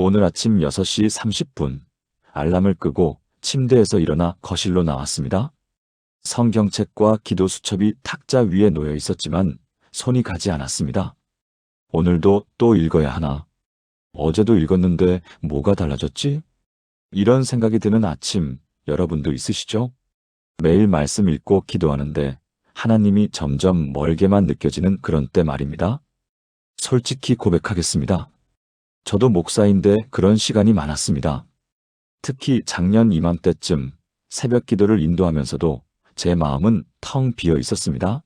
오늘 아침 6시 30분 알람을 끄고 침대에서 일어나 거실로 나왔습니다. 성경책과 기도 수첩이 탁자 위에 놓여 있었지만 손이 가지 않았습니다. 오늘도 또 읽어야 하나? 어제도 읽었는데 뭐가 달라졌지? 이런 생각이 드는 아침, 여러분도 있으시죠? 매일 말씀 읽고 기도하는데 하나님이 점점 멀게만 느껴지는 그런 때 말입니다. 솔직히 고백하겠습니다. 저도 목사인데 그런 시간이 많았습니다. 특히 작년 이맘때쯤 새벽 기도를 인도하면서도 제 마음은 텅 비어 있었습니다.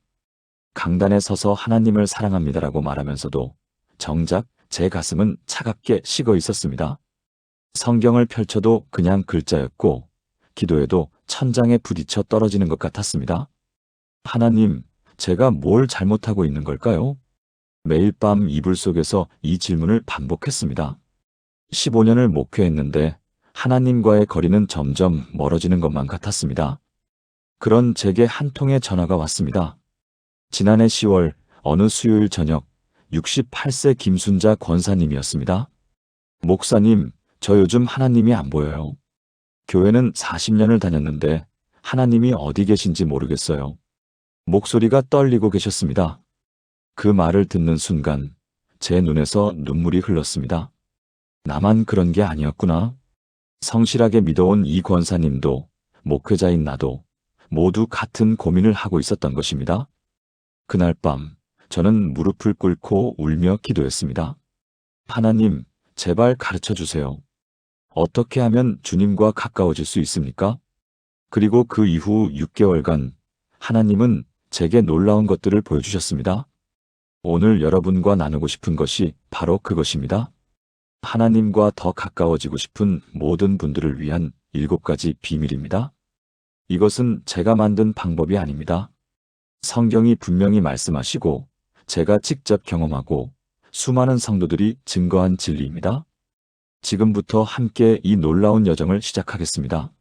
강단에 서서 하나님을 사랑합니다라고 말하면서도 정작 제 가슴은 차갑게 식어 있었습니다. 성경을 펼쳐도 그냥 글자였고 기도에도 천장에 부딪혀 떨어지는 것 같았습니다. 하나님, 제가 뭘 잘못하고 있는 걸까요? 매일 밤 이불 속에서 이 질문을 반복했습니다. 15년을 목회했는데 하나님과의 거리는 점점 멀어지는 것만 같았습니다. 그런 제게 한 통의 전화가 왔습니다. 지난해 10월 어느 수요일 저녁 68세 김순자 권사님이었습니다. 목사님, 저 요즘 하나님이 안 보여요. 교회는 40년을 다녔는데 하나님이 어디 계신지 모르겠어요. 목소리가 떨리고 계셨습니다. 그 말을 듣는 순간 제 눈에서 눈물이 흘렀습니다. 나만 그런 게 아니었구나. 성실하게 믿어온 이 권사님도 목회자인 나도 모두 같은 고민을 하고 있었던 것입니다. 그날 밤 저는 무릎을 꿇고 울며 기도했습니다. 하나님, 제발 가르쳐 주세요. 어떻게 하면 주님과 가까워질 수 있습니까? 그리고 그 이후 6개월간 하나님은 제게 놀라운 것들을 보여주셨습니다. 오늘 여러분과 나누고 싶은 것이 바로 그것입니다. 하나님과 더 가까워지고 싶은 모든 분들을 위한 7가지 비밀입니다. 이것은 제가 만든 방법이 아닙니다. 성경이 분명히 말씀하시고 제가 직접 경험하고 수많은 성도들이 증거한 진리입니다. 지금부터 함께 이 놀라운 여정을 시작하겠습니다.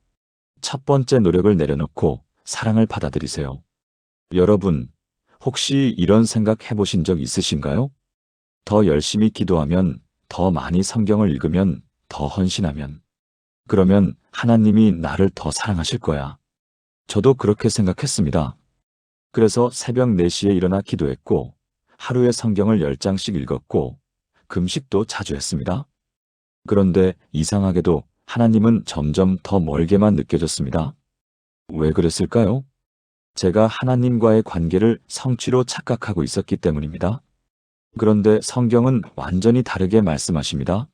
첫 번째 노력을 내려놓고 사랑을 받아들이세요. 여러분, 혹시 이런 생각 해보신 적 있으신가요? 더 열심히 기도하면, 더 많이 성경을 읽으면, 더 헌신하면, 그러면 하나님이 나를 더 사랑하실 거야. 저도 그렇게 생각했습니다. 그래서 새벽 4시에 일어나 기도했고, 하루에 성경을 10장씩 읽었고, 금식도 자주 했습니다. 그런데 이상하게도 하나님은 점점 더 멀게만 느껴졌습니다. 왜 그랬을까요? 제가 하나님과의 관계를 성취로 착각하고 있었기 때문입니다. 그런데 성경은 완전히 다르게 말씀하십니다.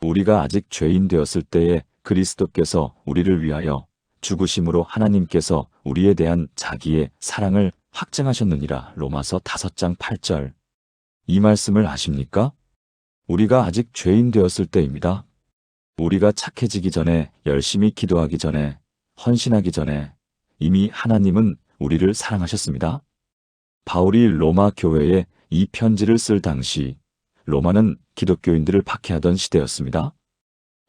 우리가 아직 죄인 되었을 때에 그리스도께서 우리를 위하여 죽으심으로 하나님께서 우리에 대한 자기의 사랑을 확증하셨느니라. 로마서 5장 8절. 이 말씀을 아십니까? 우리가 아직 죄인 되었을 때입니다. 우리가 착해지기 전에, 열심히 기도하기 전에, 헌신하기 전에 이미 하나님은 우리를 사랑하셨습니다. 바울이 로마 교회에 이 편지를 쓸 당시 로마는 기독교인들을 박해하던 시대였습니다.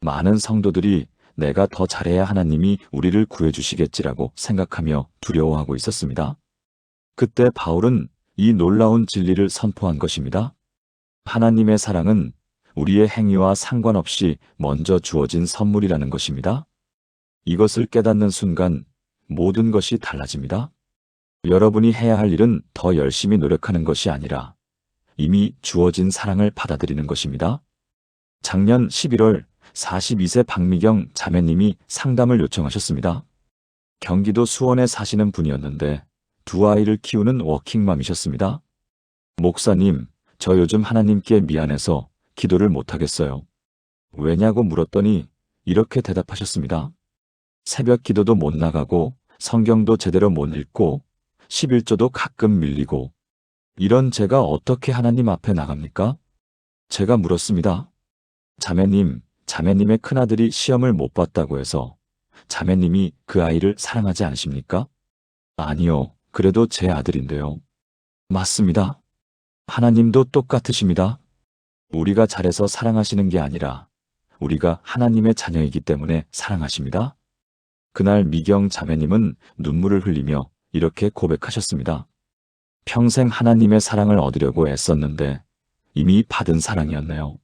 많은 성도들이 내가 더 잘해야 하나님이 우리를 구해주시겠지라고 생각하며 두려워하고 있었습니다. 그때 바울은 이 놀라운 진리를 선포한 것입니다. 하나님의 사랑은 우리의 행위와 상관없이 먼저 주어진 선물이라는 것입니다. 이것을 깨닫는 순간 모든 것이 달라집니다. 여러분이 해야 할 일은 더 열심히 노력하는 것이 아니라 이미 주어진 사랑을 받아들이는 것입니다. 작년 11월 42세 박미경 자매님이 상담을 요청하셨습니다. 경기도 수원에 사시는 분이었는데 2아이를 키우는 워킹맘이셨습니다. 목사님, 저 요즘 하나님께 미안해서 기도를 못하겠어요. 왜냐고 물었더니 이렇게 대답하셨습니다. 새벽 기도도 못 나가고 성경도 제대로 못 읽고 11조도 가끔 밀리고 이런 제가 어떻게 하나님 앞에 나갑니까? 제가 물었습니다. 자매님, 자매님의 큰아들이 시험을 못 봤다고 해서 자매님이 그 아이를 사랑하지 않으십니까? 아니요, 그래도 제 아들인데요. 맞습니다. 하나님도 똑같으십니다. 우리가 잘해서 사랑하시는 게 아니라 우리가 하나님의 자녀이기 때문에 사랑하십니다. 그날 미경 자매님은 눈물을 흘리며 이렇게 고백하셨습니다. 평생 하나님의 사랑을 얻으려고 애썼는데 이미 받은 사랑이었네요.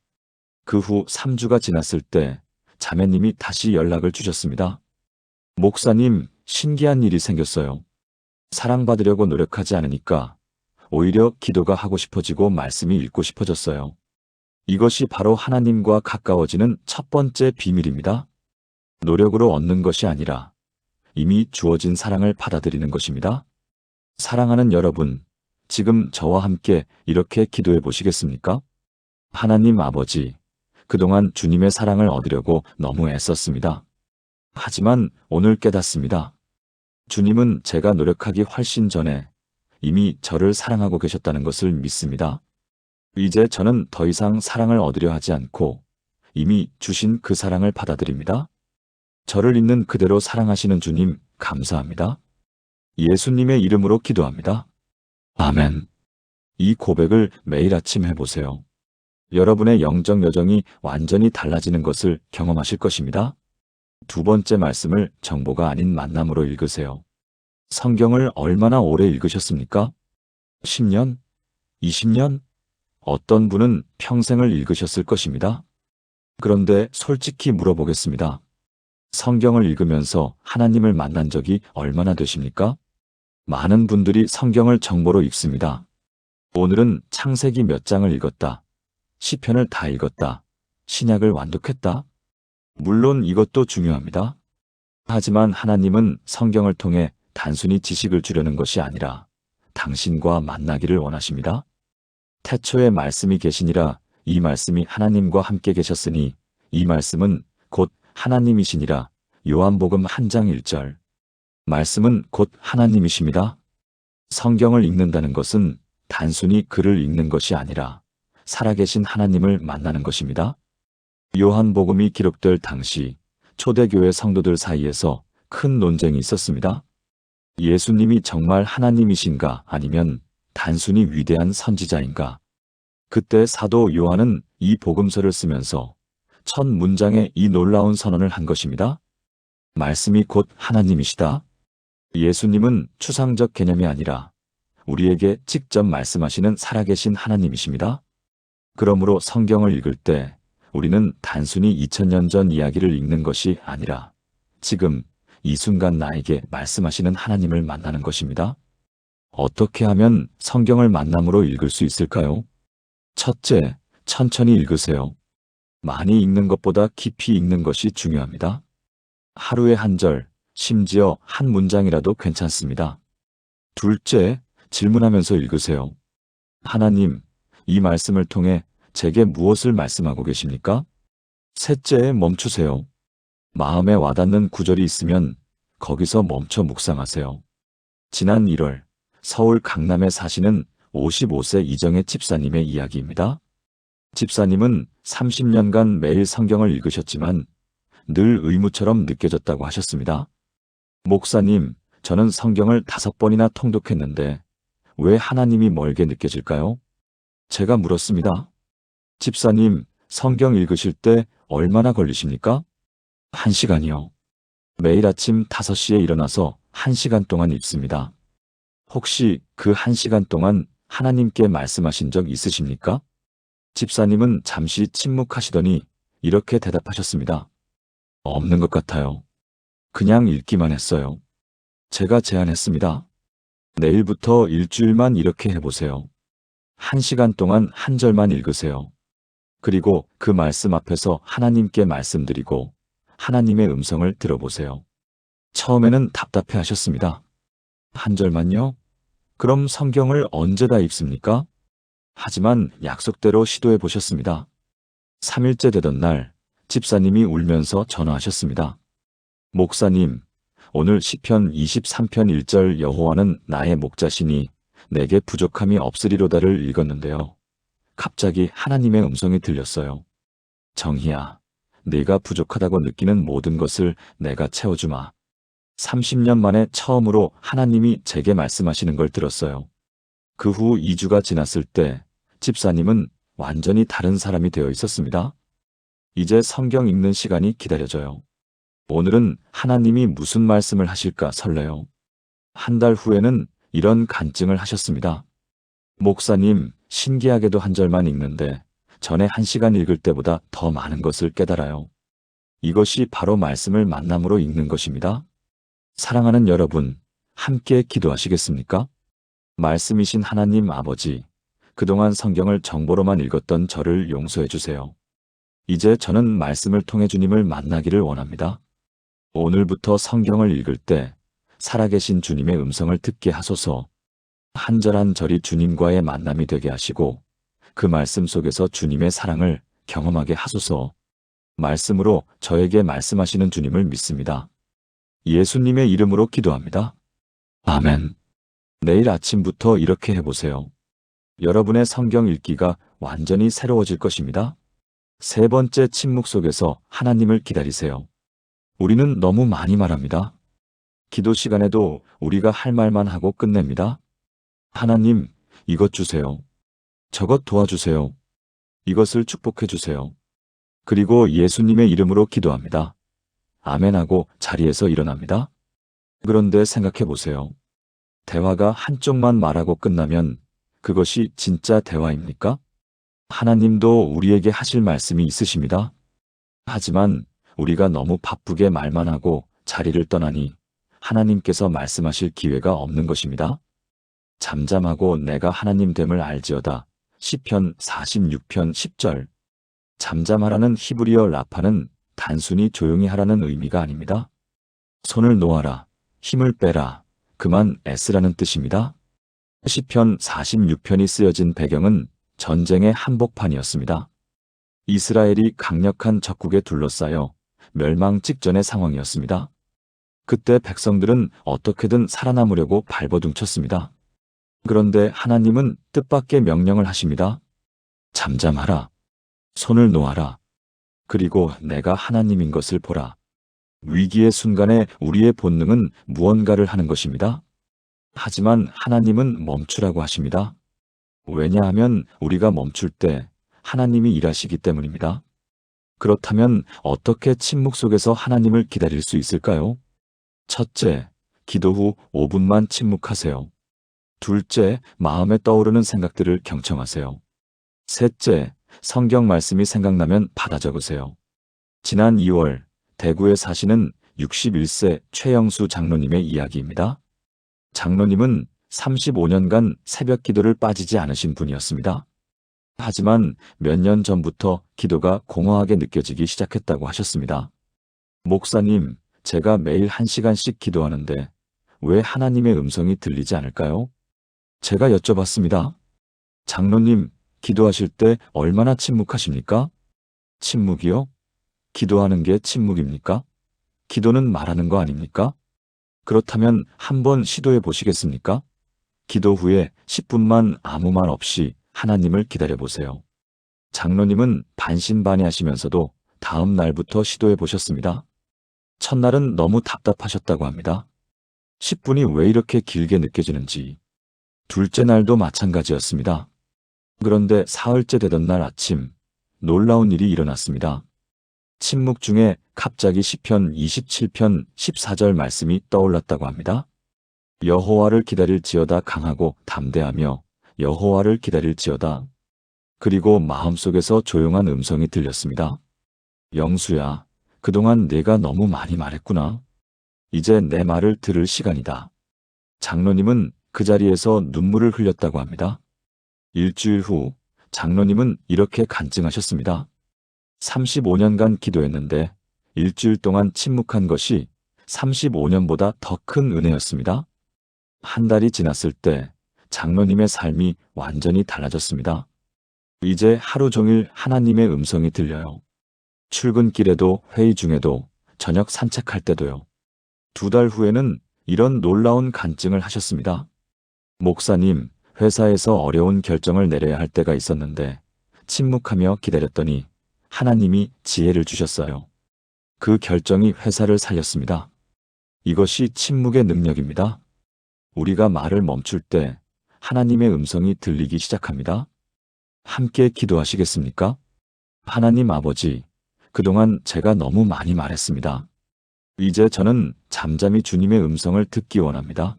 그 후 3주가 지났을 때 자매님이 다시 연락을 주셨습니다. 목사님, 신기한 일이 생겼어요. 사랑받으려고 노력하지 않으니까 오히려 기도가 하고 싶어지고 말씀이 읽고 싶어졌어요. 이것이 바로 하나님과 가까워지는 첫 번째 비밀입니다. 노력으로 얻는 것이 아니라 이미 주어진 사랑을 받아들이는 것입니다. 사랑하는 여러분, 지금 저와 함께 이렇게 기도해 보시겠습니까? 하나님 아버지, 그동안 주님의 사랑을 얻으려고 너무 애썼습니다. 하지만 오늘 깨닫습니다. 주님은 제가 노력하기 훨씬 전에 이미 저를 사랑하고 계셨다는 것을 믿습니다. 이제 저는 더 이상 사랑을 얻으려 하지 않고 이미 주신 그 사랑을 받아들입니다. 저를 있는 그대로 사랑하시는 주님, 감사합니다. 예수님의 이름으로 기도합니다. 아멘. 이 고백을 매일 아침 해보세요. 여러분의 영적 여정이 완전히 달라지는 것을 경험하실 것입니다. 두 번째 말씀을 정보가 아닌 만남으로 읽으세요. 성경을 얼마나 오래 읽으셨습니까? 10년? 20년? 어떤 분은 평생을 읽으셨을 것입니다. 그런데 솔직히 물어보겠습니다. 성경을 읽으면서 하나님을 만난 적이 얼마나 되십니까? 많은 분들이 성경을 정보로 읽습니다. 오늘은 창세기 몇 장을 읽었다. 시편을 다 읽었다. 신약을 완독했다. 물론 이것도 중요합니다. 하지만 하나님은 성경을 통해 단순히 지식을 주려는 것이 아니라 당신과 만나기를 원하십니다. 태초에 말씀이 계시니라. 이 말씀이 하나님과 함께 계셨으니 이 말씀은 곧 하나님이시니라. 요한복음 1장 1절. 말씀은 곧 하나님이십니다. 성경을 읽는다는 것은 단순히 글을 읽는 것이 아니라 살아계신 하나님을 만나는 것입니다. 요한복음이 기록될 당시 초대교회 성도들 사이에서 큰 논쟁이 있었습니다. 예수님이 정말 하나님이신가 아니면 단순히 위대한 선지자인가? 그때 사도 요한은 이 복음서를 쓰면서 첫 문장에 이 놀라운 선언을 한 것입니다. 말씀이 곧 하나님이시다. 예수님은 추상적 개념이 아니라 우리에게 직접 말씀하시는 살아계신 하나님이십니다. 그러므로 성경을 읽을 때 우리는 단순히 2000년 전 이야기를 읽는 것이 아니라 지금 이 순간 나에게 말씀하시는 하나님을 만나는 것입니다. 어떻게 하면 성경을 만남으로 읽을 수 있을까요? 첫째, 천천히 읽으세요. 많이 읽는 것보다 깊이 읽는 것이 중요합니다. 하루에 한 절, 심지어 한 문장이라도 괜찮습니다. 둘째, 질문하면서 읽으세요. 하나님, 이 말씀을 통해 제게 무엇을 말씀하고 계십니까? 셋째, 멈추세요. 마음에 와닿는 구절이 있으면 거기서 멈춰 묵상하세요. 지난 1월 서울 강남에 사시는 55세 이정혜 집사님의 이야기입니다. 집사님은 30년간 매일 성경을 읽으셨지만 늘 의무처럼 느껴졌다고 하셨습니다. 목사님, 저는 성경을 5번이나 통독했는데 왜 하나님이 멀게 느껴질까요? 제가 물었습니다. 집사님, 성경 읽으실 때 얼마나 걸리십니까? 1시간이요. 매일 아침 5시에 일어나서 1시간 동안 읽습니다. 혹시 그 1시간 동안 하나님께 말씀하신 적 있으십니까? 집사님은 잠시 침묵하시더니 이렇게 대답하셨습니다. 없는 것 같아요. 그냥 읽기만 했어요. 제가 제안했습니다. 내일부터 일주일만 이렇게 해보세요. 1시간 동안 한 절만 읽으세요. 그리고 그 말씀 앞에서 하나님께 말씀드리고 하나님의 음성을 들어보세요. 처음에는 답답해 하셨습니다. 한 절만요? 그럼 성경을 언제 다 읽습니까? 하지만 약속대로 시도해 보셨습니다. 3일째 되던 날 집사님이 울면서 전화하셨습니다. 목사님, 오늘 시편 23편 1절 여호와는 나의 목자시니 내게 부족함이 없으리로다를 읽었는데요. 갑자기 하나님의 음성이 들렸어요. 정희야, 네가 부족하다고 느끼는 모든 것을 내가 채워주마. 30년 만에 처음으로 하나님이 제게 말씀하시는 걸 들었어요. 그 후 2주가 지났을 때 집사님은 완전히 다른 사람이 되어 있었습니다. 이제 성경 읽는 시간이 기다려져요. 오늘은 하나님이 무슨 말씀을 하실까 설레요. 한 달 후에는 이런 간증을 하셨습니다. 목사님, 신기하게도 한 절만 읽는데 전에 1시간 읽을 때보다 더 많은 것을 깨달아요. 이것이 바로 말씀을 만남으로 읽는 것입니다. 사랑하는 여러분, 함께 기도하시겠습니까? 말씀이신 하나님 아버지, 그동안 성경을 정보로만 읽었던 저를 용서해 주세요. 이제 저는 말씀을 통해 주님을 만나기를 원합니다. 오늘부터 성경을 읽을 때 살아계신 주님의 음성을 듣게 하소서. 한 절 한 절이 주님과의 만남이 되게 하시고 그 말씀 속에서 주님의 사랑을 경험하게 하소서. 말씀으로 저에게 말씀하시는 주님을 믿습니다. 예수님의 이름으로 기도합니다. 아멘. 내일 아침부터 이렇게 해보세요. 여러분의 성경 읽기가 완전히 새로워질 것입니다. 세 번째, 침묵 속에서 하나님을 기다리세요. 우리는 너무 많이 말합니다. 기도 시간에도 우리가 할 말만 하고 끝냅니다. 하나님, 이것 주세요. 저것 도와주세요. 이것을 축복해 주세요. 그리고 예수님의 이름으로 기도합니다. 아멘하고 자리에서 일어납니다. 그런데 생각해 보세요. 대화가 한쪽만 말하고 끝나면 그것이 진짜 대화입니까? 하나님도 우리에게 하실 말씀이 있으십니다. 하지만 우리가 너무 바쁘게 말만 하고 자리를 떠나니 하나님께서 말씀하실 기회가 없는 것입니다. 잠잠하고 내가 하나님 됨을 알지어다. 시편 46편 10절. 잠잠하라는 히브리어 라파는 단순히 조용히 하라는 의미가 아닙니다. 손을 놓아라, 힘을 빼라, 그만 애쓰라는 뜻입니다. 시편 46편이 쓰여진 배경은 전쟁의 한복판이었습니다. 이스라엘이 강력한 적국에 둘러싸여 멸망 직전의 상황이었습니다. 그때 백성들은 어떻게든 살아남으려고 발버둥쳤습니다. 그런데 하나님은 뜻밖의 명령을 하십니다. 잠잠하라. 손을 놓아라. 그리고 내가 하나님인 것을 보라. 위기의 순간에 우리의 본능은 무언가를 하는 것입니다. 하지만 하나님은 멈추라고 하십니다. 왜냐하면 우리가 멈출 때 하나님이 일하시기 때문입니다. 그렇다면 어떻게 침묵 속에서 하나님을 기다릴 수 있을까요? 첫째, 기도 후 5분만 침묵하세요. 둘째, 마음에 떠오르는 생각들을 경청하세요. 셋째, 성경 말씀이 생각나면 받아 적으세요. 지난 2월 대구에 사시는 61세 최영수 장로님의 이야기입니다. 장로님은 35년간 새벽 기도를 빠지지 않으신 분이었습니다. 하지만 몇 년 전부터 기도가 공허하게 느껴지기 시작했다고 하셨습니다. 목사님, 제가 매일 1시간씩 기도하는데 왜 하나님의 음성이 들리지 않을까요? 제가 여쭤봤습니다. 장로님, 기도하실 때 얼마나 침묵하십니까? 침묵이요? 기도하는 게 침묵입니까? 기도는 말하는 거 아닙니까? 그렇다면 한번 시도해 보시겠습니까? 기도 후에 10분만 아무 말 없이 하나님을 기다려 보세요. 장로님은 반신반의하시면서도 다음 날부터 시도해 보셨습니다. 첫날은 너무 답답하셨다고 합니다. 10분이 왜 이렇게 길게 느껴지는지. 둘째 날도 마찬가지였습니다. 그런데 사흘째 되던 날 아침, 놀라운 일이 일어났습니다. 침묵 중에 갑자기 시편 27편 14절 말씀이 떠올랐다고 합니다. 여호와를 기다릴지어다 강하고 담대하며 여호와를 기다릴지어다. 그리고 마음속에서 조용한 음성이 들렸습니다. 영수야, 그동안 내가 너무 많이 말했구나. 이제 내 말을 들을 시간이다. 장로님은 그 자리에서 눈물을 흘렸다고 합니다. 일주일 후 장로님은 이렇게 간증하셨습니다. 35년간 기도했는데 일주일 동안 침묵한 것이 35년보다 더 큰 은혜였습니다. 한 달이 지났을 때 장로님의 삶이 완전히 달라졌습니다. 이제 하루 종일 하나님의 음성이 들려요. 출근길에도 회의 중에도 저녁 산책할 때도요. 2달 후에는 이런 놀라운 간증을 하셨습니다. 목사님, 회사에서 어려운 결정을 내려야 할 때가 있었는데 침묵하며 기다렸더니 하나님이 지혜를 주셨어요. 그 결정이 회사를 살렸습니다. 이것이 침묵의 능력입니다. 우리가 말을 멈출 때 하나님의 음성이 들리기 시작합니다. 함께 기도하시겠습니까? 하나님 아버지, 그동안 제가 너무 많이 말했습니다. 이제 저는 잠잠히 주님의 음성을 듣기 원합니다.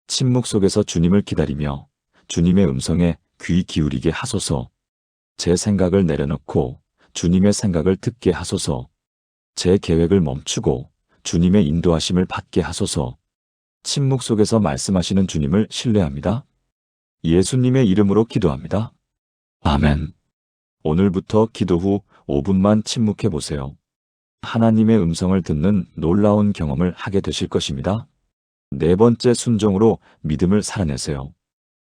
침묵 속에서 주님을 기다리며 주님의 음성에 귀 기울이게 하소서. 제 생각을 내려놓고 주님의 생각을 듣게 하소서. 제 계획을 멈추고 주님의 인도하심을 받게 하소서. 침묵 속에서 말씀하시는 주님을 신뢰합니다. 예수님의 이름으로 기도합니다. 아멘. 오늘부터 기도 후 5분만 침묵해 보세요. 하나님의 음성을 듣는 놀라운 경험을 하게 되실 것입니다. 네 번째, 순종으로 믿음을 살아내세요.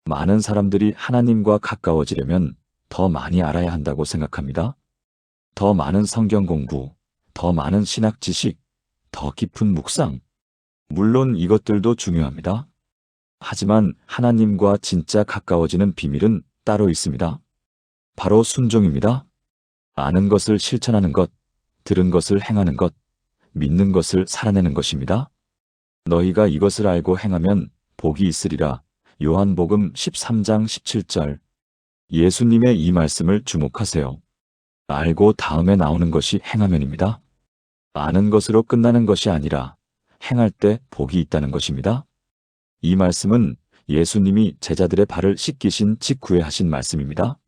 많은 사람들이 하나님과 가까워지려면 더 많이 알아야 한다고 생각합니다. 더 많은 성경 공부, 더 많은 신학 지식, 더 깊은 묵상. 물론 이것들도 중요합니다. 하지만 하나님과 진짜 가까워지는 비밀은 따로 있습니다. 바로 순종입니다. 아는 것을 실천하는 것, 들은 것을 행하는 것, 믿는 것을 살아내는 것입니다. 너희가 이것을 알고 행하면 복이 있으리라. 요한복음 13장 17절. 예수님의 이 말씀을 주목하세요. 알고 다음에 나오는 것이 행하면입니다. 아는 것으로 끝나는 것이 아니라 행할 때 복이 있다는 것입니다. 이 말씀은 예수님이 제자들의 발을 씻기신 직후에 하신 말씀입니다.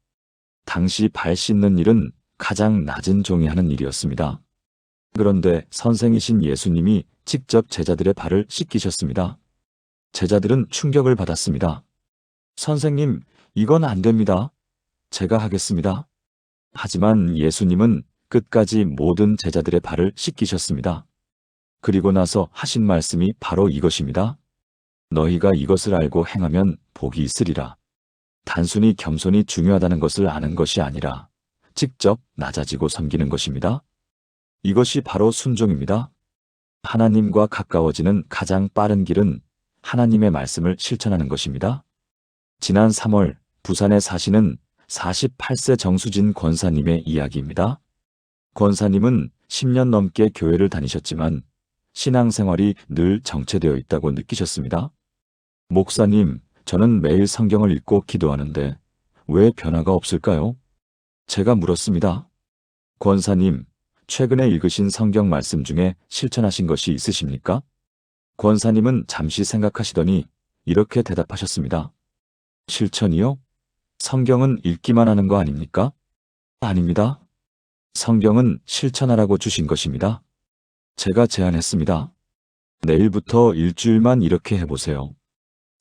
당시 발 씻는 일은 가장 낮은 종이 하는 일이었습니다. 그런데 선생이신 예수님이 직접 제자들의 발을 씻기셨습니다. 제자들은 충격을 받았습니다. 선생님, 이건 안 됩니다. 제가 하겠습니다. 하지만 예수님은 끝까지 모든 제자들의 발을 씻기셨습니다. 그리고 나서 하신 말씀이 바로 이것입니다. 너희가 이것을 알고 행하면 복이 있으리라. 단순히 겸손이 중요하다는 것을 아는 것이 아니라 직접 낮아지고 섬기는 것입니다. 이것이 바로 순종입니다. 하나님과 가까워지는 가장 빠른 길은 하나님의 말씀을 실천하는 것입니다. 지난 3월 부산에 사시는 48세 정수진 권사님의 이야기입니다. 권사님은 10년 넘게 교회를 다니셨지만 신앙생활이 늘 정체되어 있다고 느끼셨습니다. 목사님, 저는 매일 성경을 읽고 기도하는데 왜 변화가 없을까요? 제가 물었습니다. 권사님, 최근에 읽으신 성경 말씀 중에 실천하신 것이 있으십니까? 권사님은 잠시 생각하시더니 이렇게 대답하셨습니다. 실천이요? 성경은 읽기만 하는 거 아닙니까? 아닙니다. 성경은 실천하라고 주신 것입니다. 제가 제안했습니다. 내일부터 일주일만 이렇게 해보세요.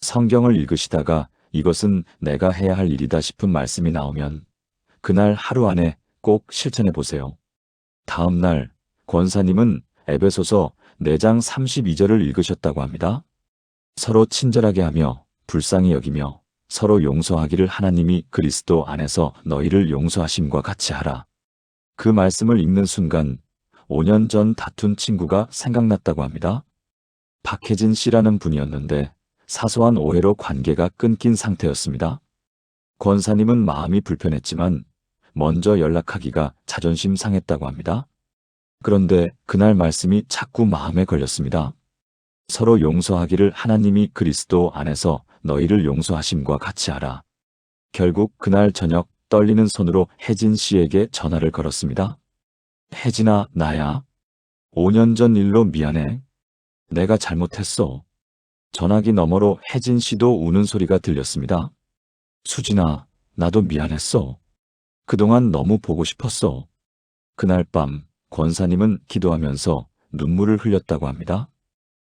성경을 읽으시다가 이것은 내가 해야 할 일이다 싶은 말씀이 나오면 그날 하루 안에 꼭 실천해 보세요. 다음 날 권사님은 에베소서 4장 32절을 읽으셨다고 합니다. 서로 친절하게 하며 불쌍히 여기며 서로 용서하기를 하나님이 그리스도 안에서 너희를 용서하심과 같이 하라. 그 말씀을 읽는 순간 5년 전 다툰 친구가 생각났다고 합니다. 박혜진 씨라는 분이었는데 사소한 오해로 관계가 끊긴 상태였습니다. 권사님은 마음이 불편했지만 먼저 연락하기가 자존심 상했다고 합니다. 그런데 그날 말씀이 자꾸 마음에 걸렸습니다. 서로 용서하기를 하나님이 그리스도 안에서 너희를 용서하심과 같이 하라. 결국 그날 저녁 떨리는 손으로 혜진 씨에게 전화를 걸었습니다. 혜진아, 나야. 5년 전 일로 미안해. 내가 잘못했어. 전화기 너머로 혜진 씨도 우는 소리가 들렸습니다. 수진아, 나도 미안했어. 그동안 너무 보고 싶었어. 그날 밤 권사님은 기도하면서 눈물을 흘렸다고 합니다.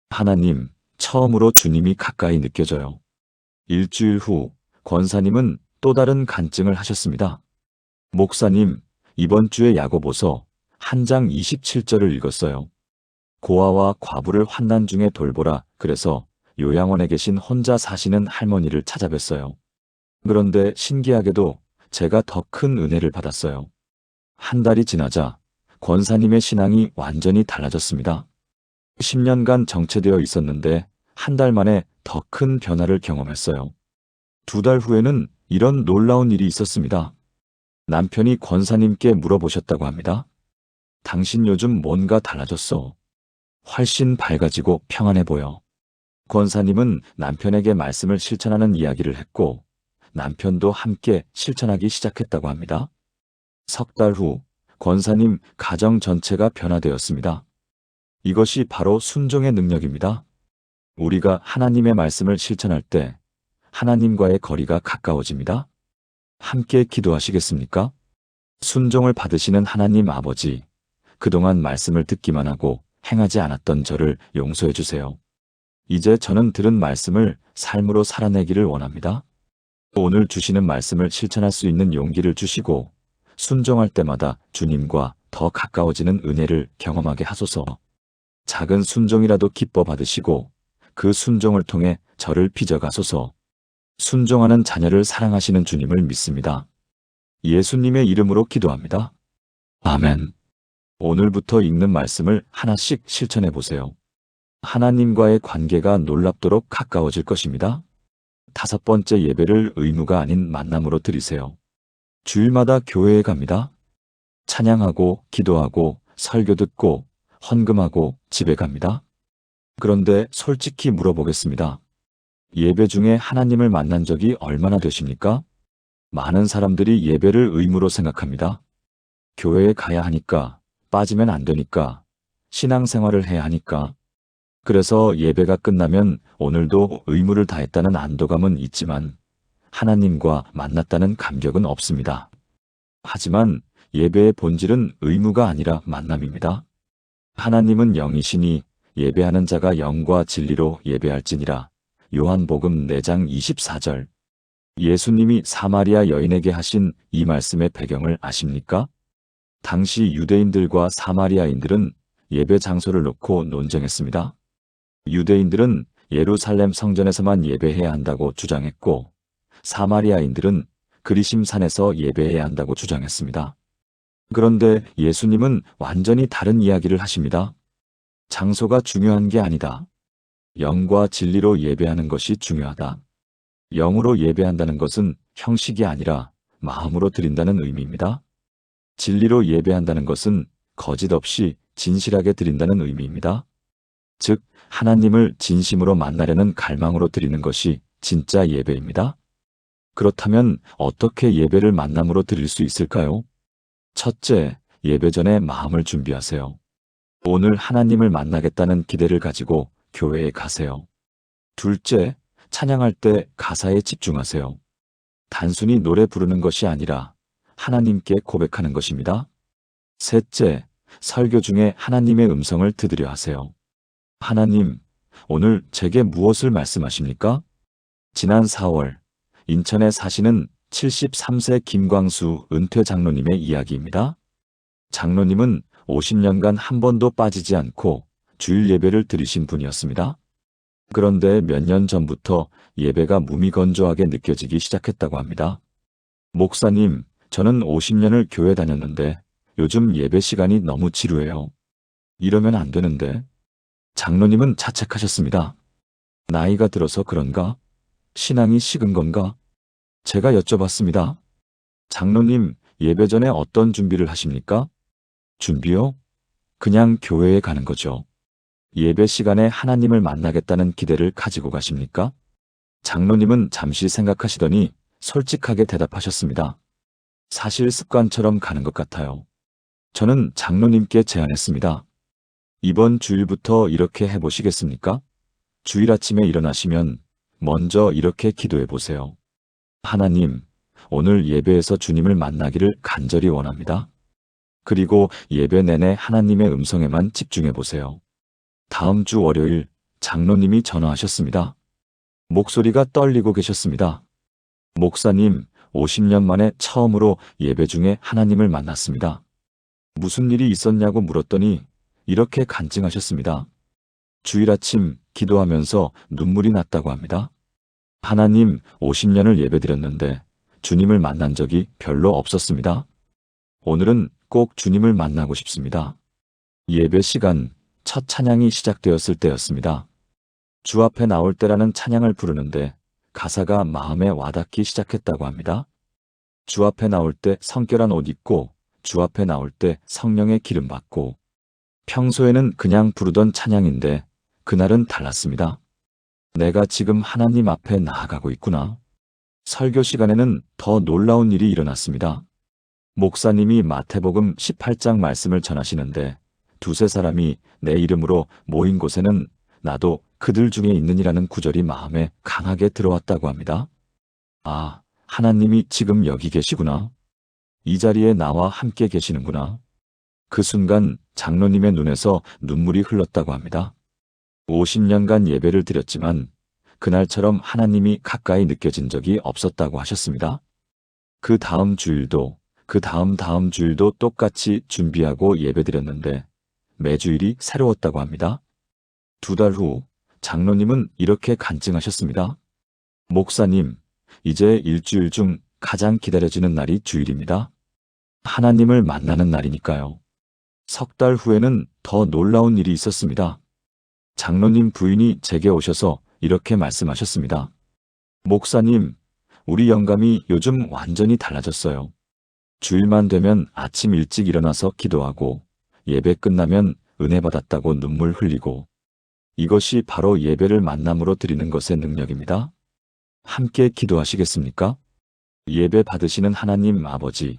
하나님, 처음으로 주님이 가까이 느껴져요. 일주일 후 권사님은 또 다른 간증을 하셨습니다. 목사님, 이번 주에 야고보서 1장 27절을 읽었어요. 고아와 과부를 환난 중에 돌보라. 그래서 요양원에 계신 혼자 사시는 할머니를 찾아뵀어요. 그런데 신기하게도 제가 더 큰 은혜를 받았어요. 한 달이 지나자 권사님의 신앙이 완전히 달라졌습니다. 10년간 정체되어 있었는데 한 달 만에 더 큰 변화를 경험했어요. 2달 후에는 이런 놀라운 일이 있었습니다. 남편이 권사님께 물어보셨다고 합니다. 당신 요즘 뭔가 달라졌어. 훨씬 밝아지고 평안해 보여. 권사님은 남편에게 말씀을 실천하는 이야기를 했고 남편도 함께 실천하기 시작했다고 합니다. 석 달 후 권사님 가정 전체가 변화되었습니다. 이것이 바로 순종의 능력입니다. 우리가 하나님의 말씀을 실천할 때 하나님과의 거리가 가까워집니다. 함께 기도하시겠습니까? 순종을 받으시는 하나님 아버지, 그동안 말씀을 듣기만 하고 행하지 않았던 저를 용서해 주세요. 이제 저는 들은 말씀을 삶으로 살아내기를 원합니다. 오늘 주시는 말씀을 실천할 수 있는 용기를 주시고 순종할 때마다 주님과 더 가까워지는 은혜를 경험하게 하소서. 작은 순종이라도 기뻐 받으시고 그 순종을 통해 저를 빚어가소서. 순종하는 자녀를 사랑하시는 주님을 믿습니다. 예수님의 이름으로 기도합니다. 아멘. 오늘부터 읽는 말씀을 하나씩 실천해 보세요. 하나님과의 관계가 놀랍도록 가까워질 것입니다. 5번째 예배를 의무가 아닌 만남으로 드리세요. 주일마다 교회에 갑니다. 찬양하고 기도하고 설교 듣고 헌금하고 집에 갑니다. 그런데 솔직히 물어보겠습니다. 예배 중에 하나님을 만난 적이 얼마나 되십니까? 많은 사람들이 예배를 의무로 생각합니다. 교회에 가야 하니까, 빠지면 안 되니까, 신앙생활을 해야 하니까. 그래서 예배가 끝나면 오늘도 의무를 다했다는 안도감은 있지만 하나님과 만났다는 감격은 없습니다. 하지만 예배의 본질은 의무가 아니라 만남입니다. 하나님은 영이시니 예배하는 자가 영과 진리로 예배할지니라. 요한복음 4장 24절. 예수님이 사마리아 여인에게 하신 이 말씀의 배경을 아십니까? 당시 유대인들과 사마리아인들은 예배 장소를 놓고 논쟁했습니다. 유대인들은 예루살렘 성전에서만 예배해야 한다고 주장했고 사마리아인들은 그리심산에서 예배해야 한다고 주장했습니다. 그런데 예수님은 완전히 다른 이야기를 하십니다. 장소가 중요한 게 아니다. 영과 진리로 예배하는 것이 중요하다. 영으로 예배한다는 것은 형식이 아니라 마음으로 드린다는 의미입니다. 진리로 예배한다는 것은 거짓 없이 진실하게 드린다는 의미입니다. 즉, 하나님을 진심으로 만나려는 갈망으로 드리는 것이 진짜 예배입니다. 그렇다면 어떻게 예배를 만남으로 드릴 수 있을까요? 첫째, 예배 전에 마음을 준비하세요. 오늘 하나님을 만나겠다는 기대를 가지고 교회에 가세요. 둘째, 찬양할 때 가사에 집중하세요. 단순히 노래 부르는 것이 아니라 하나님께 고백하는 것입니다. 셋째, 설교 중에 하나님의 음성을 들으려 하세요. 하나님, 오늘 제게 무엇을 말씀하십니까? 지난 4월, 인천에 사시는 73세 김광수 은퇴 장로님의 이야기입니다. 장로님은 50년간 한 번도 빠지지 않고 주일 예배를 드리신 분이었습니다. 그런데 몇 년 전부터 예배가 무미건조하게 느껴지기 시작했다고 합니다. 목사님, 저는 50년을 교회 다녔는데 요즘 예배 시간이 너무 지루해요. 이러면 안 되는데. 장로님은 자책하셨습니다. 나이가 들어서 그런가? 신앙이 식은 건가? 제가 여쭤봤습니다. 장로님, 예배 전에 어떤 준비를 하십니까? 준비요? 그냥 교회에 가는 거죠. 예배 시간에 하나님을 만나겠다는 기대를 가지고 가십니까? 장로님은 잠시 생각하시더니 솔직하게 대답하셨습니다. 사실 습관처럼 가는 것 같아요. 저는 장로님께 제안했습니다. 이번 주일부터 이렇게 해보시겠습니까? 주일 아침에 일어나시면 먼저 이렇게 기도해 보세요. 하나님, 오늘 예배에서 주님을 만나기를 간절히 원합니다. 그리고 예배 내내 하나님의 음성에만 집중해 보세요. 다음 주 월요일 장로님이 전화하셨습니다. 목소리가 떨리고 계셨습니다. 목사님, 50년 만에 처음으로 예배 중에 하나님을 만났습니다. 무슨 일이 있었냐고 물었더니 이렇게 간증하셨습니다. 주일 아침 기도하면서 눈물이 났다고 합니다. 하나님, 50년을 예배드렸는데 주님을 만난 적이 별로 없었습니다. 오늘은 꼭 주님을 만나고 싶습니다. 예배 시간, 첫 찬양이 시작되었을 때였습니다. 주 앞에 나올 때라는 찬양을 부르는데 가사가 마음에 와닿기 시작했다고 합니다. 주 앞에 나올 때 성결한 옷 입고 주 앞에 나올 때 성령의 기름 받고 평소에는 그냥 부르던 찬양인데 그날은 달랐습니다. 내가 지금 하나님 앞에 나아가고 있구나. 설교 시간에는 더 놀라운 일이 일어났습니다. 목사님이 마태복음 18장 말씀을 전하시는데 두세 사람이 내 이름으로 모인 곳에는 나도 그들 중에 있느니라는 구절이 마음에 강하게 들어왔다고 합니다. 아, 하나님이 지금 여기 계시구나. 이 자리에 나와 함께 계시는구나. 그 순간 장로님의 눈에서 눈물이 흘렀다고 합니다. 50년간 예배를 드렸지만 그날처럼 하나님이 가까이 느껴진 적이 없었다고 하셨습니다. 그 다음 주일도, 그 다음 주일도 똑같이 준비하고 예배드렸는데 매주일이 새로웠다고 합니다. 2달 후 장로님은 이렇게 간증하셨습니다. 목사님, 이제 일주일 중 가장 기다려지는 날이 주일입니다. 하나님을 만나는 날이니까요. 3달 후에는 더 놀라운 일이 있었습니다. 장로님 부인이 제게 오셔서 이렇게 말씀하셨습니다. 목사님, 우리 영감이 요즘 완전히 달라졌어요. 주일만 되면 아침 일찍 일어나서 기도하고 예배 끝나면 은혜 받았다고 눈물 흘리고 이것이 바로 예배를 만남으로 드리는 것의 능력입니다. 함께 기도하시겠습니까? 예배 받으시는 하나님 아버지,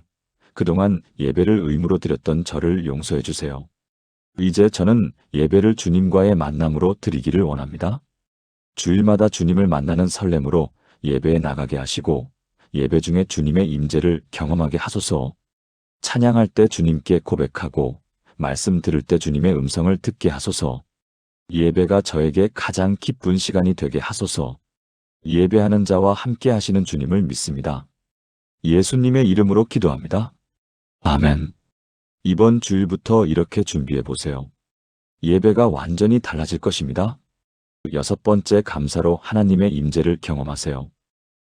그동안 예배를 의무로 드렸던 저를 용서해 주세요. 이제 저는 예배를 주님과의 만남으로 드리기를 원합니다. 주일마다 주님을 만나는 설렘으로 예배에 나가게 하시고 예배 중에 주님의 임재를 경험하게 하소서. 찬양할 때 주님께 고백하고 말씀 들을 때 주님의 음성을 듣게 하소서. 예배가 저에게 가장 기쁜 시간이 되게 하소서. 예배하는 자와 함께 하시는 주님을 믿습니다. 예수님의 이름으로 기도합니다. 아멘. 이번 주일부터 이렇게 준비해 보세요. 예배가 완전히 달라질 것입니다. 6번째 감사로 하나님의 임재를 경험하세요.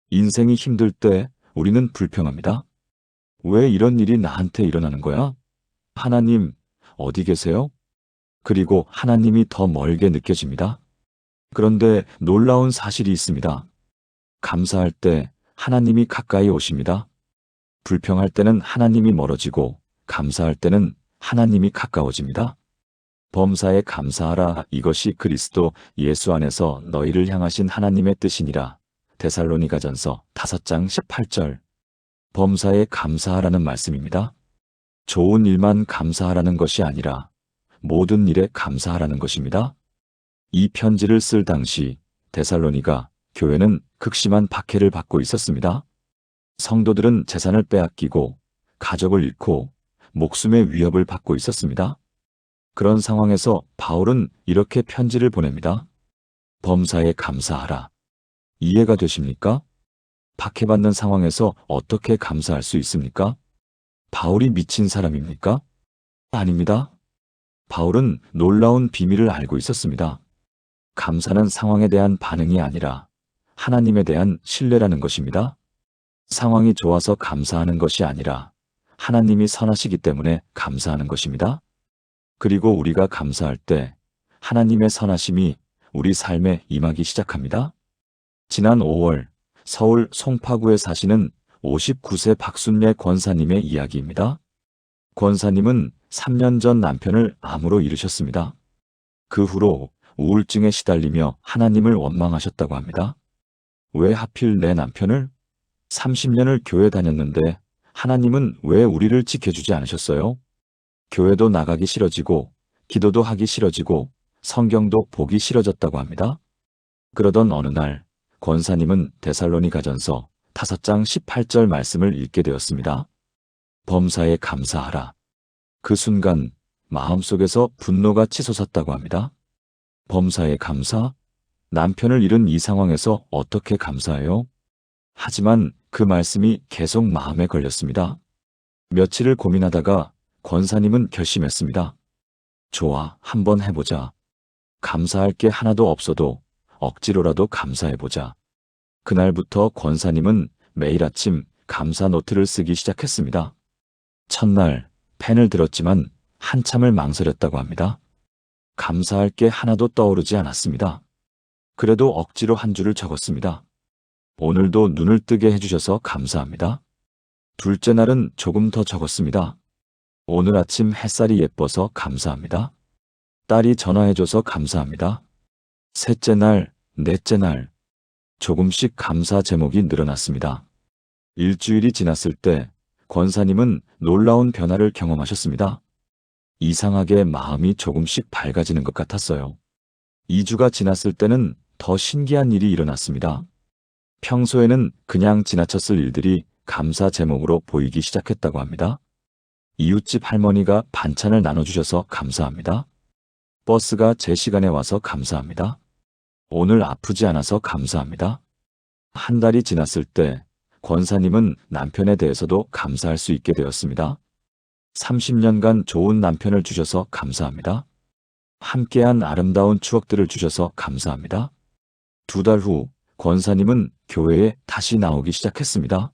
인생이 힘들 때 우리는 불평합니다. 왜 이런 일이 나한테 일어나는 거야? 하나님, 어디 계세요? 그리고 하나님이 더 멀게 느껴집니다. 그런데 놀라운 사실이 있습니다. 감사할 때 하나님이 가까이 오십니다. 불평할 때는 하나님이 멀어지고 감사할 때는 하나님이 가까워집니다. 범사에 감사하라. 이것이 그리스도 예수 안에서 너희를 향하신 하나님의 뜻이니라. 데살로니가전서 5장 18절. 범사에 감사하라는 말씀입니다. 좋은 일만 감사하라는 것이 아니라 모든 일에 감사하라는 것입니다. 이 편지를 쓸 당시 데살로니가 교회는 극심한 박해를 받고 있었습니다. 성도들은 재산을 빼앗기고 가족을 잃고 목숨의 위협을 받고 있었습니다. 그런 상황에서 바울은 이렇게 편지를 보냅니다. 범사에 감사하라. 이해가 되십니까? 박해받는 상황에서 어떻게 감사할 수 있습니까? 바울이 미친 사람입니까? 아닙니다. 바울은 놀라운 비밀을 알고 있었습니다. 감사는 상황에 대한 반응이 아니라 하나님에 대한 신뢰라는 것입니다. 상황이 좋아서 감사하는 것이 아니라 하나님이 선하시기 때문에 감사하는 것입니다. 그리고 우리가 감사할 때 하나님의 선하심이 우리 삶에 임하기 시작합니다. 지난 5월 서울 송파구에 사시는 59세 박순례 권사님의 이야기입니다. 권사님은 3년 전 남편을 암으로 잃으셨습니다. 그 후로 우울증에 시달리며 하나님을 원망하셨다고 합니다. 왜 하필 내 남편을? 30년을 교회 다녔는데 하나님은 왜 우리를 지켜주지 않으셨어요? 교회도 나가기 싫어지고 기도도 하기 싫어지고 성경도 보기 싫어졌다고 합니다. 그러던 어느 날 권사님은 데살로니가전서 5장 18절 말씀을 읽게 되었습니다. 범사에 감사하라. 그 순간 마음속에서 분노가 치솟았다고 합니다. 범사에 감사? 남편을 잃은 이 상황에서 어떻게 감사해요? 하지만 그 말씀이 계속 마음에 걸렸습니다. 며칠을 고민하다가 권사님은 결심했습니다. 좋아, 한번 해보자. 감사할 게 하나도 없어도 억지로라도 감사해보자. 그날부터 권사님은 매일 아침 감사 노트를 쓰기 시작했습니다. 첫날 펜을 들었지만 한참을 망설였다고 합니다. 감사할 게 하나도 떠오르지 않았습니다. 그래도 억지로 한 줄을 적었습니다. 오늘도 눈을 뜨게 해주셔서 감사합니다. 둘째 날은 조금 더 적었습니다. 오늘 아침 햇살이 예뻐서 감사합니다. 딸이 전화해줘서 감사합니다. 셋째 날, 넷째 날, 조금씩 감사 제목이 늘어났습니다. 일주일이 지났을 때 권사님은 놀라운 변화를 경험하셨습니다. 이상하게 마음이 조금씩 밝아지는 것 같았어요. 2주가 지났을 때는 더 신기한 일이 일어났습니다. 평소에는 그냥 지나쳤을 일들이 감사 제목으로 보이기 시작했다고 합니다. 이웃집 할머니가 반찬을 나눠주셔서 감사합니다. 버스가 제 시간에 와서 감사합니다. 오늘 아프지 않아서 감사합니다. 한 달이 지났을 때 권사님은 남편에 대해서도 감사할 수 있게 되었습니다. 30년간 좋은 남편을 주셔서 감사합니다. 함께한 아름다운 추억들을 주셔서 감사합니다. 2달 후 권사님은 교회에 다시 나오기 시작했습니다.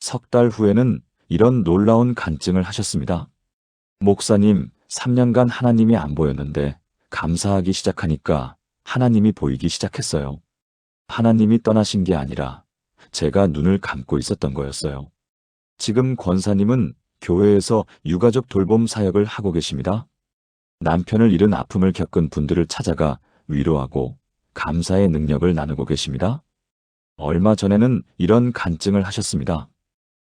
3달 후에는 이런 놀라운 간증을 하셨습니다. 목사님, 3년간 하나님이 안 보였는데 감사하기 시작하니까 하나님이 보이기 시작했어요. 하나님이 떠나신 게 아니라 제가 눈을 감고 있었던 거였어요. 지금 권사님은 교회에서 유가족 돌봄 사역을 하고 계십니다. 남편을 잃은 아픔을 겪은 분들을 찾아가 위로하고 감사의 능력을 나누고 계십니다. 얼마 전에는 이런 간증을 하셨습니다.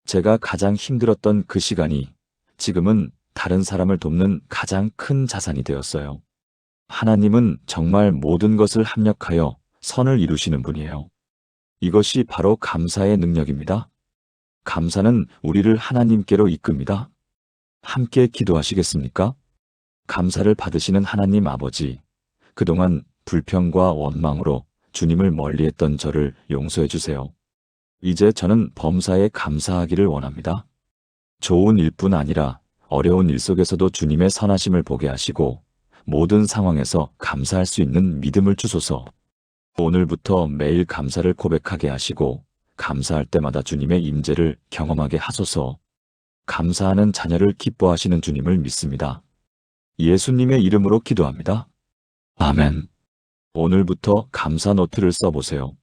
제가 가장 힘들었던 그 시간이 지금은 다른 사람을 돕는 가장 큰 자산이 되었어요. 하나님은 정말 모든 것을 합력하여 선을 이루시는 분이에요. 이것이 바로 감사의 능력입니다. 감사는 우리를 하나님께로 이끕니다. 함께 기도하시겠습니까? 감사를 받으시는 하나님 아버지, 그동안 불평과 원망으로 주님을 멀리했던 저를 용서해 주세요. 이제 저는 범사에 감사하기를 원합니다. 좋은 일뿐 아니라 어려운 일 속에서도 주님의 선하심을 보게 하시고 모든 상황에서 감사할 수 있는 믿음을 주소서. 오늘부터 매일 감사를 고백하게 하시고 감사할 때마다 주님의 임재를 경험하게 하소서. 감사하는 자녀를 기뻐하시는 주님을 믿습니다. 예수님의 이름으로 기도합니다. 아멘. 오늘부터 감사 노트를 써보세요.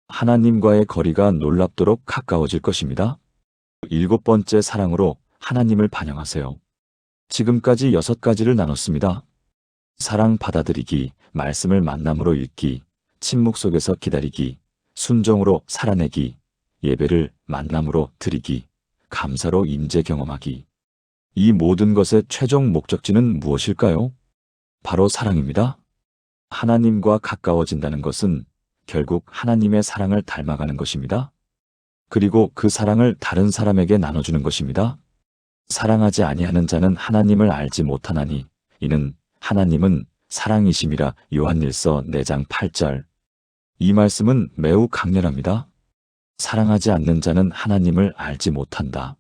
하나님과의 거리가 놀랍도록 가까워질 것입니다. 7번째 사랑으로 하나님을 반영하세요. 지금까지 6가지를 나눴습니다. 사랑 받아들이기, 말씀을 만남으로 읽기, 침묵 속에서 기다리기, 순종으로 살아내기, 예배를 만남으로 드리기, 감사로 임재 경험하기. 이 모든 것의 최종 목적지는 무엇일까요? 바로 사랑입니다. 하나님과 가까워진다는 것은 결국 하나님의 사랑을 닮아가는 것입니다. 그리고 그 사랑을 다른 사람에게 나눠주는 것입니다. 사랑하지 아니하는 자는 하나님을 알지 못하나니 이는 하나님은 사랑이심이라. 요한일서 4장 8절. 이 말씀은 매우 강렬합니다. 사랑하지 않는 자는 하나님을 알지 못한다.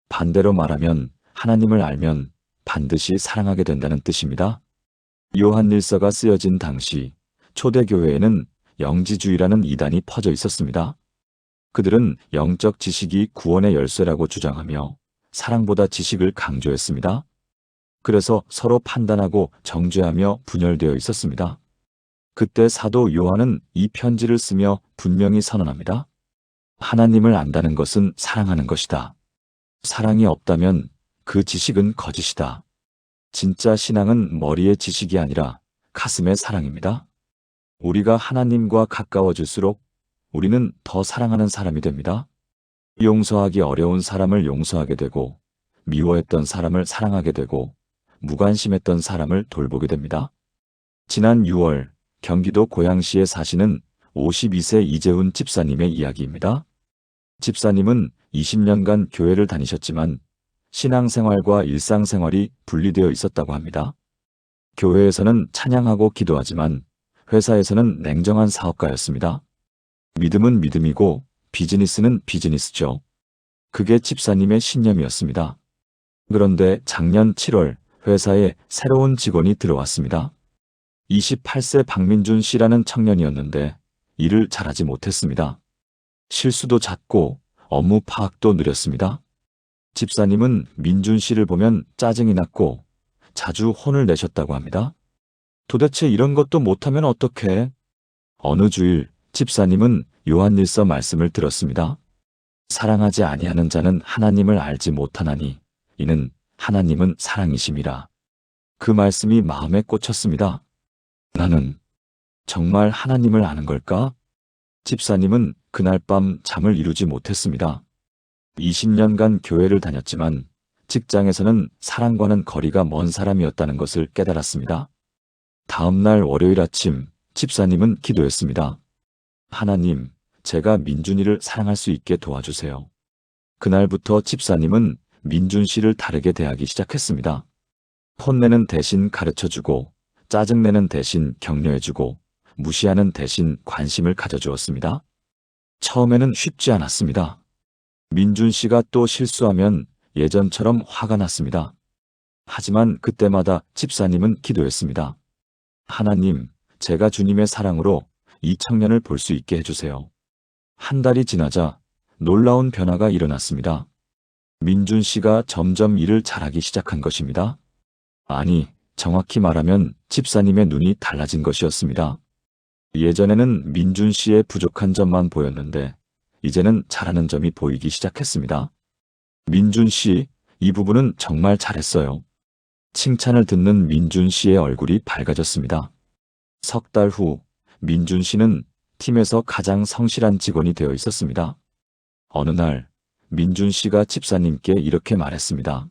반대로 말하면 하나님을 알면 반드시 사랑하게 된다는 뜻입니다. 요한일서가 쓰여진 당시 초대교회에는 영지주의라는 이단이 퍼져 있었습니다. 그들은 영적 지식이 구원의 열쇠라고 주장하며 사랑보다 지식을 강조했습니다. 그래서 서로 판단하고 정죄하며 분열되어 있었습니다. 그때 사도 요한은 이 편지를 쓰며 분명히 선언합니다. 하나님을 안다는 것은 사랑하는 것이다. 사랑이 없다면 그 지식은 거짓이다. 진짜 신앙은 머리의 지식이 아니라 가슴의 사랑입니다. 우리가 하나님과 가까워질수록 우리는 더 사랑하는 사람이 됩니다. 용서하기 어려운 사람을 용서하게 되고 미워했던 사람을 사랑하게 되고 무관심했던 사람을 돌보게 됩니다. 지난 6월 경기도 고양시에 사시는 52세 이재훈 집사님의 이야기입니다. 집사님은 20년간 교회를 다니셨지만 신앙생활과 일상생활이 분리되어 있었다고 합니다. 교회에서는 찬양하고 기도하지만 회사에서는 냉정한 사업가였습니다. 믿음은 믿음이고 비즈니스는 비즈니스죠. 그게 집사님의 신념이었습니다. 그런데 작년 7월 회사에 새로운 직원이 들어왔습니다. 28세 박민준 씨라는 청년이었는데 일을 잘하지 못했습니다. 실수도 잦고 업무 파악도 느렸습니다. 집사님은 민준 씨를 보면 짜증이 났고 자주 혼을 내셨다고 합니다. 도대체 이런 것도 못하면 어떡해? 어느 주일 집사님은 요한일서 말씀을 들었습니다. 사랑하지 아니하는 자는 하나님을 알지 못하나니 이는 하나님은 사랑이심이라. 그 말씀이 마음에 꽂혔습니다. 나는 정말 하나님을 아는 걸까? 집사님은 그날 밤 잠을 이루지 못했습니다. 20년간 교회를 다녔지만 직장에서는 사랑과는 거리가 먼 사람이었다는 것을 깨달았습니다. 다음 날 월요일 아침 집사님은 기도했습니다. 하나님, 제가 민준이를 사랑할 수 있게 도와주세요. 그날부터 집사님은 민준 씨를 다르게 대하기 시작했습니다. 혼내는 대신 가르쳐주고, 짜증내는 대신 격려해주고, 무시하는 대신 관심을 가져주었습니다. 처음에는 쉽지 않았습니다. 민준 씨가 또 실수하면 예전처럼 화가 났습니다. 하지만 그때마다 집사님은 기도했습니다. 하나님, 제가 주님의 사랑으로 이 청년을 볼 수 있게 해주세요. 한 달이 지나자 놀라운 변화가 일어났습니다. 민준 씨가 점점 일을 잘하기 시작한 것입니다. 아니, 정확히 말하면 집사님의 눈이 달라진 것이었습니다. 예전에는 민준 씨의 부족한 점만 보였는데 이제는 잘하는 점이 보이기 시작했습니다. 민준 씨, 이 부분은 정말 잘했어요. 칭찬을 듣는 민준 씨의 얼굴이 밝아졌습니다. 석 달 후, 민준 씨는 팀에서 가장 성실한 직원이 되어 있었습니다. 어느 날, 민준 씨가 집사님께 이렇게 말했습니다.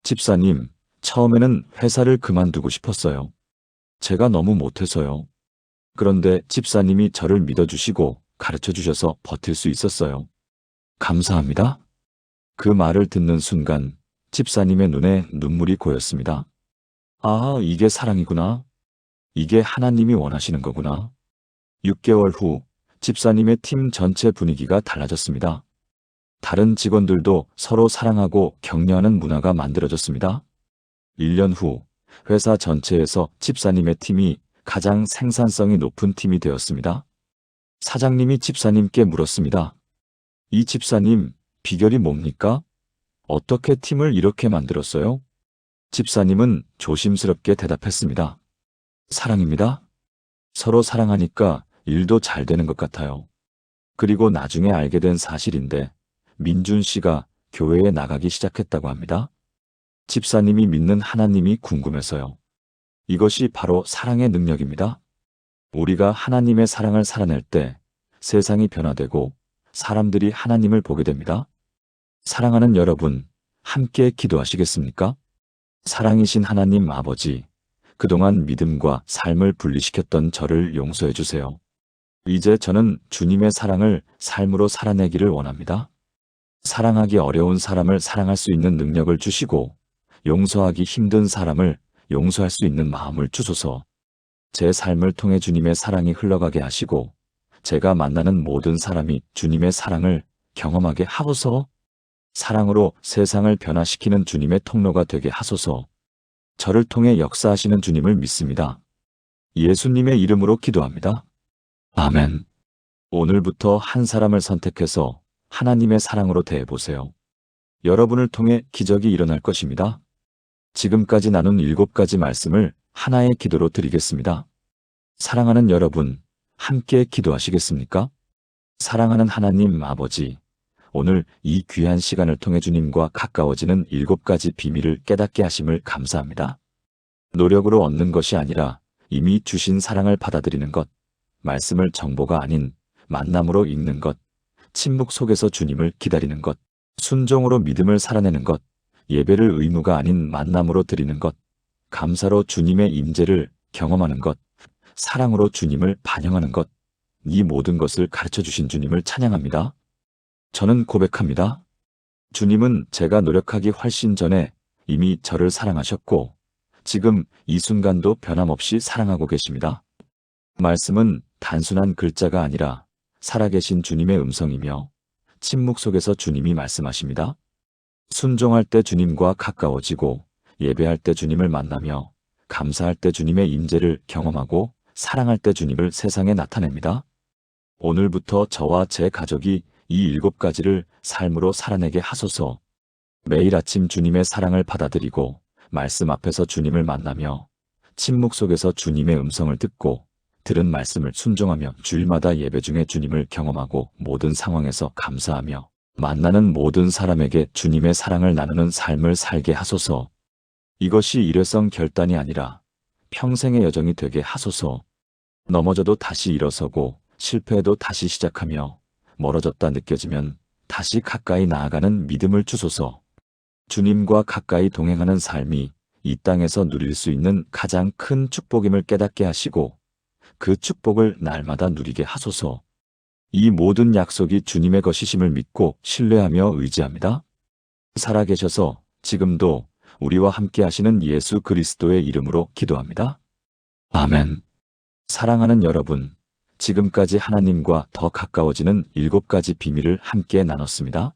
집사님, 처음에는 회사를 그만두고 싶었어요. 제가 너무 못해서요. 그런데 집사님이 저를 믿어주시고 가르쳐 주셔서 버틸 수 있었어요. 감사합니다. 그 말을 듣는 순간 집사님의 눈에 눈물이 고였습니다. 아, 이게 사랑이구나. 이게 하나님이 원하시는 거구나. 6개월 후 집사님의 팀 전체 분위기가 달라졌습니다. 다른 직원들도 서로 사랑하고 격려하는 문화가 만들어졌습니다. 1년 후 회사 전체에서 집사님의 팀이 가장 생산성이 높은 팀이 되었습니다. 사장님이 집사님께 물었습니다. 이 집사님, 비결이 뭡니까? 어떻게 팀을 이렇게 만들었어요? 집사님은 조심스럽게 대답했습니다. 사랑입니다. 서로 사랑하니까 일도 잘 되는 것 같아요. 그리고 나중에 알게 된 사실인데 민준 씨가 교회에 나가기 시작했다고 합니다. 집사님이 믿는 하나님이 궁금해서요. 이것이 바로 사랑의 능력입니다. 우리가 하나님의 사랑을 살아낼 때 세상이 변화되고 사람들이 하나님을 보게 됩니다. 사랑하는 여러분, 함께 기도하시겠습니까? 사랑이신 하나님 아버지, 그동안 믿음과 삶을 분리시켰던 저를 용서해 주세요. 이제 저는 주님의 사랑을 삶으로 살아내기를 원합니다. 사랑하기 어려운 사람을 사랑할 수 있는 능력을 주시고 용서하기 힘든 사람을 용서할 수 있는 마음을 주소서. 제 삶을 통해 주님의 사랑이 흘러가게 하시고 제가 만나는 모든 사람이 주님의 사랑을 경험하게 하소서. 사랑으로 세상을 변화시키는 주님의 통로가 되게 하소서. 저를 통해 역사하시는 주님을 믿습니다. 예수님의 이름으로 기도합니다. 아멘. 오늘부터 한 사람을 선택해서 하나님의 사랑으로 대해보세요. 여러분을 통해 기적이 일어날 것입니다. 지금까지 나눈 7가지 말씀을 하나의 기도로 드리겠습니다. 사랑하는 여러분, 함께 기도하시겠습니까? 사랑하는 하나님 아버지, 오늘 이 귀한 시간을 통해 주님과 가까워지는 7가지 비밀을 깨닫게 하심을 감사합니다. 노력으로 얻는 것이 아니라 이미 주신 사랑을 받아들이는 것, 말씀을 정보가 아닌 만남으로 읽는 것, 침묵 속에서 주님을 기다리는 것, 순종으로 믿음을 살아내는 것, 예배를 의무가 아닌 만남으로 드리는 것, 감사로 주님의 임재를 경험하는 것, 사랑으로 주님을 반영하는 것, 이 모든 것을 가르쳐 주신 주님을 찬양합니다. 저는 고백합니다. 주님은 제가 노력하기 훨씬 전에 이미 저를 사랑하셨고 지금 이 순간도 변함없이 사랑하고 계십니다. 말씀은 단순한 글자가 아니라 살아계신 주님의 음성이며 침묵 속에서 주님이 말씀하십니다. 순종할 때 주님과 가까워지고 예배할 때 주님을 만나며 감사할 때 주님의 임재를 경험하고 사랑할 때 주님을 세상에 나타냅니다. 오늘부터 저와 제 가족이 이 7가지를 삶으로 살아내게 하소서. 매일 아침 주님의 사랑을 받아들이고 말씀 앞에서 주님을 만나며 침묵 속에서 주님의 음성을 듣고 들은 말씀을 순종하며 주일마다 예배 중에 주님을 경험하고 모든 상황에서 감사하며 만나는 모든 사람에게 주님의 사랑을 나누는 삶을 살게 하소서. 이것이 일회성 결단이 아니라 평생의 여정이 되게 하소서. 넘어져도 다시 일어서고 실패해도 다시 시작하며 멀어졌다 느껴지면 다시 가까이 나아가는 믿음을 주소서. 주님과 가까이 동행하는 삶이 이 땅에서 누릴 수 있는 가장 큰 축복임을 깨닫게 하시고 그 축복을 날마다 누리게 하소서. 이 모든 약속이 주님의 것이심을 믿고 신뢰하며 의지합니다. 살아계셔서 지금도 우리와 함께 하시는 예수 그리스도의 이름으로 기도합니다. 아멘. 사랑하는 여러분, 지금까지 하나님과 더 가까워지는 7가지 비밀을 함께 나눴습니다.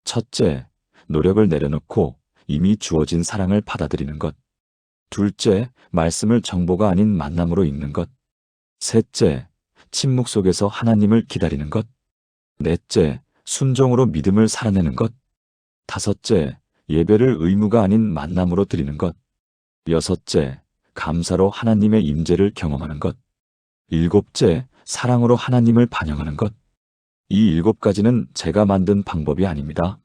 첫째, 노력을 내려놓고 이미 주어진 사랑을 받아들이는 것. 둘째, 말씀을 정보가 아닌 만남으로 읽는 것. 셋째, 침묵 속에서 하나님을 기다리는 것. 넷째, 순종으로 믿음을 살아내는 것. 다섯째, 예배를 의무가 아닌 만남으로 드리는 것. 여섯째, 감사로 하나님의 임재를 경험하는 것. 일곱째, 사랑으로 하나님을 반영하는 것. 이 7가지는 제가 만든 방법이 아닙니다.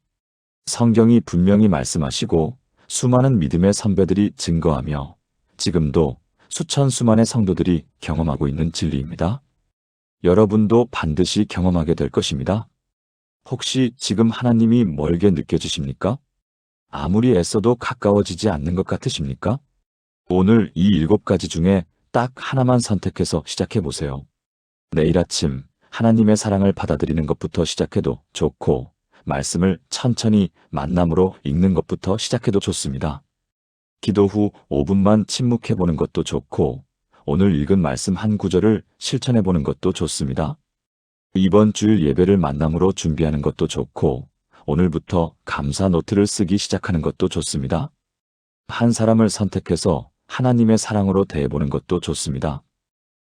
성경이 분명히 말씀하시고 수많은 믿음의 선배들이 증거하며 지금도 수천 수만의 성도들이 경험하고 있는 진리입니다. 여러분도 반드시 경험하게 될 것입니다. 혹시 지금 하나님이 멀게 느껴지십니까? 아무리 애써도 가까워지지 않는 것 같으십니까? 오늘 이 7가지 중에 딱 하나만 선택해서 시작해 보세요. 내일 아침 하나님의 사랑을 받아들이는 것부터 시작해도 좋고, 말씀을 천천히 만남으로 읽는 것부터 시작해도 좋습니다. 기도 후 5분만 침묵해 보는 것도 좋고, 오늘 읽은 말씀 한 구절을 실천해 보는 것도 좋습니다. 이번 주일 예배를 만남으로 준비하는 것도 좋고, 오늘부터 감사 노트를 쓰기 시작하는 것도 좋습니다. 한 사람을 선택해서 하나님의 사랑으로 대해보는 것도 좋습니다.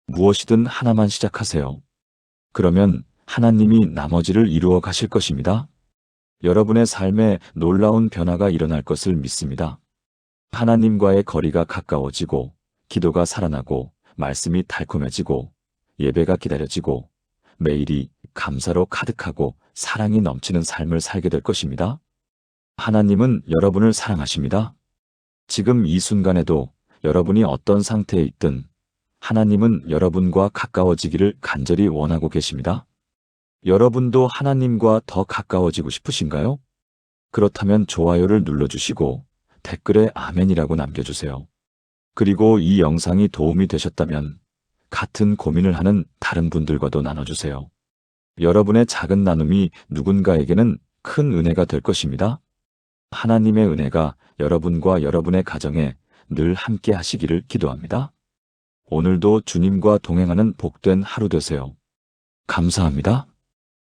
무엇이든 하나만 시작하세요. 그러면 하나님이 나머지를 이루어 가실 것입니다. 여러분의 삶에 놀라운 변화가 일어날 것을 믿습니다. 하나님과의 거리가 가까워지고, 기도가 살아나고, 말씀이 달콤해지고, 예배가 기다려지고, 매일이 감사로 가득하고 사랑이 넘치는 삶을 살게 될 것입니다. 하나님은 여러분을 사랑하십니다. 지금 이 순간에도 여러분이 어떤 상태에 있든 하나님은 여러분과 가까워지기를 간절히 원하고 계십니다. 여러분도 하나님과 더 가까워지고 싶으신가요? 그렇다면 좋아요를 눌러주시고 댓글에 아멘이라고 남겨주세요. 그리고 이 영상이 도움이 되셨다면 같은 고민을 하는 다른 분들과도 나눠주세요. 여러분의 작은 나눔이 누군가에게는 큰 은혜가 될 것입니다. 하나님의 은혜가 여러분과 여러분의 가정에 늘 함께 하시기를 기도합니다. 오늘도 주님과 동행하는 복된 하루 되세요. 감사합니다.